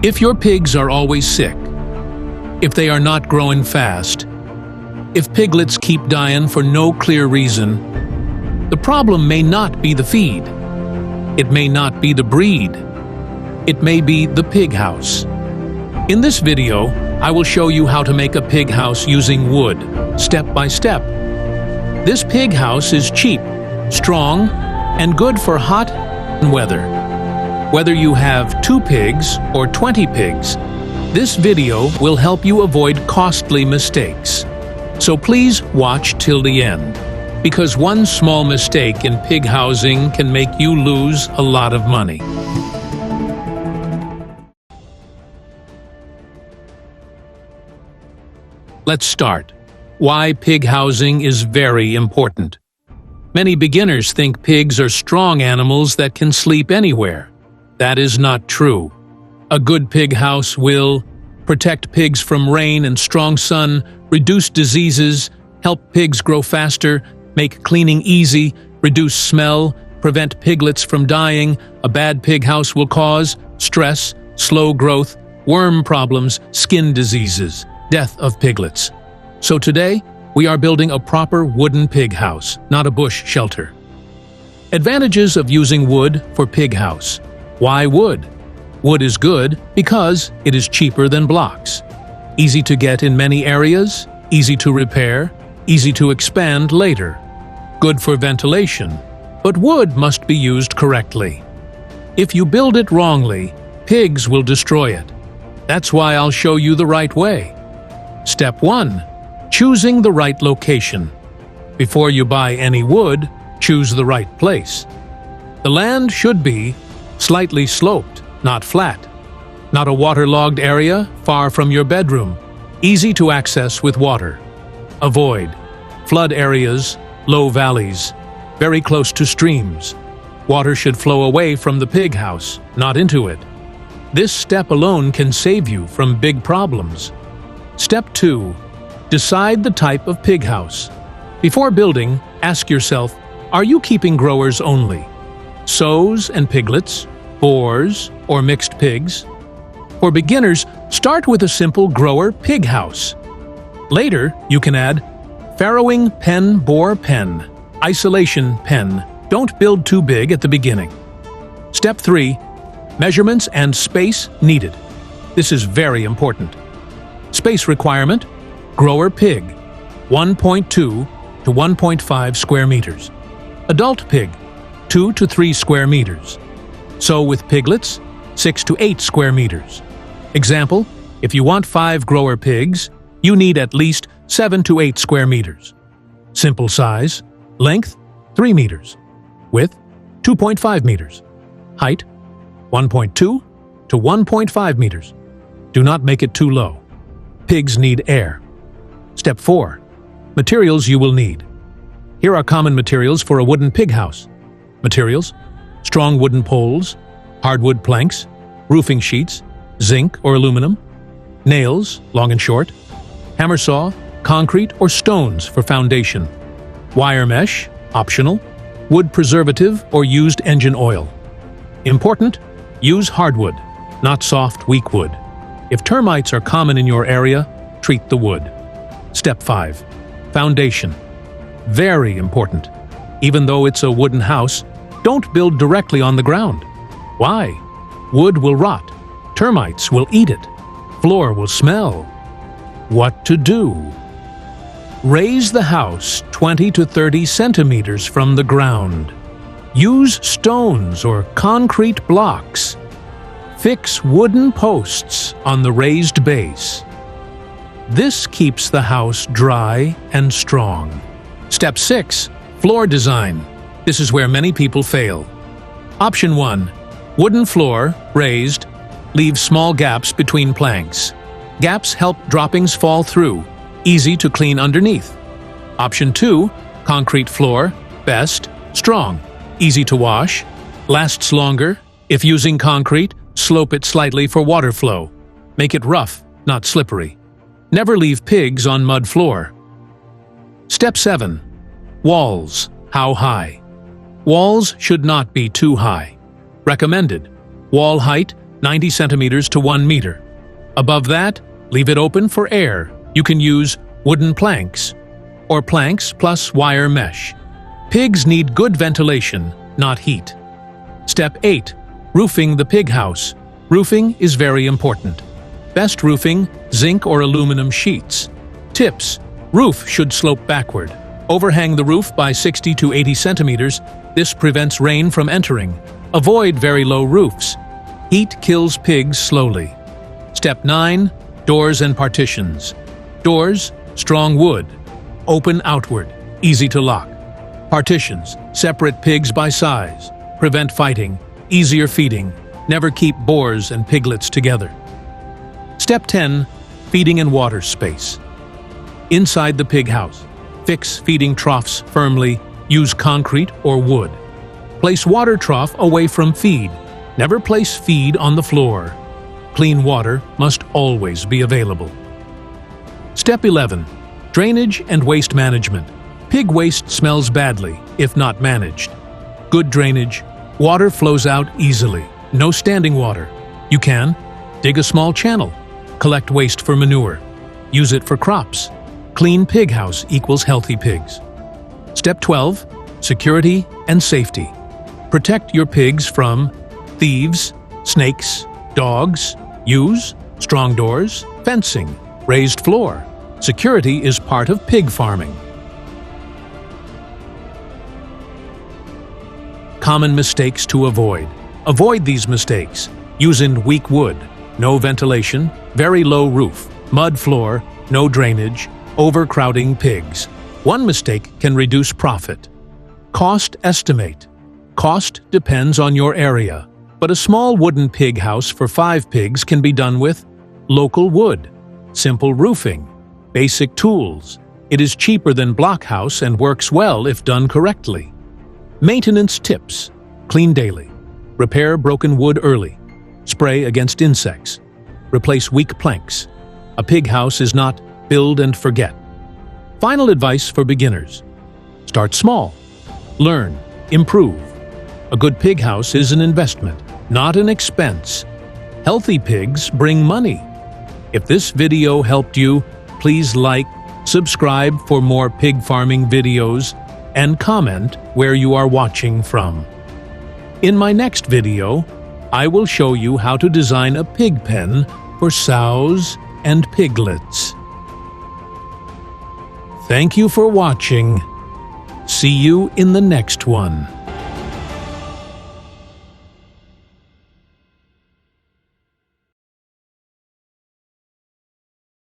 If your pigs are always sick, if they are not growing fast, if piglets keep dying for no clear reason, the problem may not be the feed. It may not be the breed. It may be the pig house. In this video, I will show you how to make a pig house using wood, step by step. This pig house is cheap, strong, and good for hot weather. Whether you have 2 pigs or 20 pigs, this video will help you avoid costly mistakes. So please watch till the end, because one small mistake in pig housing can make you lose a lot of money. Let's start. Why pig housing is very important. Many beginners think pigs are strong animals that can sleep anywhere. That is not true. A good pig house will protect pigs from rain and strong sun, reduce diseases, help pigs grow faster, make cleaning easy, reduce smell, prevent piglets from dying. A bad pig house will cause stress, slow growth, worm problems, skin diseases, death of piglets. So today, we are building a proper wooden pig house, not a bush shelter. Advantages of using wood for pig house. Why wood? Wood is good because it is cheaper than blocks. Easy to get in many areas, easy to repair, easy to expand later. Good for ventilation, but wood must be used correctly. If you build it wrongly, pigs will destroy it. That's why I'll show you the right way. Step 1. Choosing the right location. Before you buy any wood, choose the right place. The land should be slightly sloped, not flat. Not a waterlogged area far from your bedroom. Easy to access with water. Avoid flood areas, low valleys, very close to streams. Water should flow away from the pig house, not into it. This step alone can save you from big problems. Step 2. Decide the type of pig house. Before building, ask yourself, are you keeping growers only? Sows and piglets, boars, or mixed pigs? For beginners, start with a simple grower pig house. Later, you can add farrowing pen, boar pen, isolation pen. Don't build too big at the beginning. Step 3. Measurements and space needed. This is very important. Space requirement: grower pig, 1.2 to 1.5 square meters. Adult pig, 2 to 3 square meters. So with piglets, 6 to 8 square meters. Example, if you want 5 grower pigs, you need at least 7 to 8 square meters. Simple size, length, 3 meters. Width, 2.5 meters. Height, 1.2 to 1.5 meters. Do not make it too low. Pigs need air. Step 4. Materials you will need. Here are common materials for a wooden pig house. Materials: strong wooden poles, hardwood planks, roofing sheets, zinc or aluminum, nails, long and short, hammer saw, concrete or stones for foundation, wire mesh, optional, wood preservative or used engine oil. Important: use hardwood, not soft, weak wood. If termites are common in your area, treat the wood. Step 5. Foundation. Very important. Even though it's a wooden house, don't build directly on the ground. Why? Wood will rot. Termites will eat it. Floor will smell. What to do? Raise the house 20 to 30 centimeters from the ground. Use stones or concrete blocks. Fix wooden posts on the raised base. This keeps the house dry and strong. Step 6. Floor design. This is where many people fail. Option 1. Wooden floor, raised, leave small gaps between planks. Gaps help droppings fall through, easy to clean underneath. Option 2. Concrete floor, best, strong, easy to wash, lasts longer. If using concrete, slope it slightly for water flow. Make it rough, not slippery. Never leave pigs on mud floor. Step 7. Walls. How high? Walls should not be too high. Recommended: wall height 90 centimeters to 1 meter. Above that, leave it open for air. You can use wooden planks or planks plus wire mesh. Pigs need good ventilation, not heat. Step 8. Roofing the pig house. Roofing is very important. Best roofing, zinc or aluminum sheets. Tips. Roof should slope backward. Overhang the roof by 60 to 80 centimeters. This prevents rain from entering. Avoid very low roofs. Heat kills pigs slowly. Step 9. Doors and partitions. Doors, strong wood. Open outward, easy to lock. Partitions, separate pigs by size. Prevent fighting, easier feeding. Never keep boars and piglets together. Step 10. Feeding and water space. Inside the pig house, fix feeding troughs firmly. Use concrete or wood. Place water trough away from feed. Never place feed on the floor. Clean water must always be available. Step 11. Drainage and waste management. Pig waste smells badly if not managed. Good drainage. Water flows out easily. No standing water. You can dig a small channel. Collect waste for manure. Use it for crops. Clean pig house equals healthy pigs. Step 12. Security and safety. Protect your pigs from thieves, snakes, dogs. Use strong doors, fencing, raised floor. Security is part of pig farming. Common mistakes to avoid. Avoid these mistakes. Using weak wood, no ventilation, very low roof, mud floor, no drainage, overcrowding pigs. One mistake can reduce profit. Cost estimate. Cost depends on your area, but a small wooden pig house for 5 pigs can be done with local wood, simple roofing, basic tools. It is cheaper than block house and works well if done correctly. Maintenance tips. Clean daily. Repair broken wood early. Spray against insects. Replace weak planks. A pig house is not build and forget. Final advice for beginners. Start small. Learn. Improve. A good pig house is an investment, not an expense. Healthy pigs bring money. If this video helped you, please like, subscribe for more pig farming videos, and comment where you are watching from. In my next video, I will show you how to design a pig pen for sows and piglets. Thank you for watching. See you in the next one.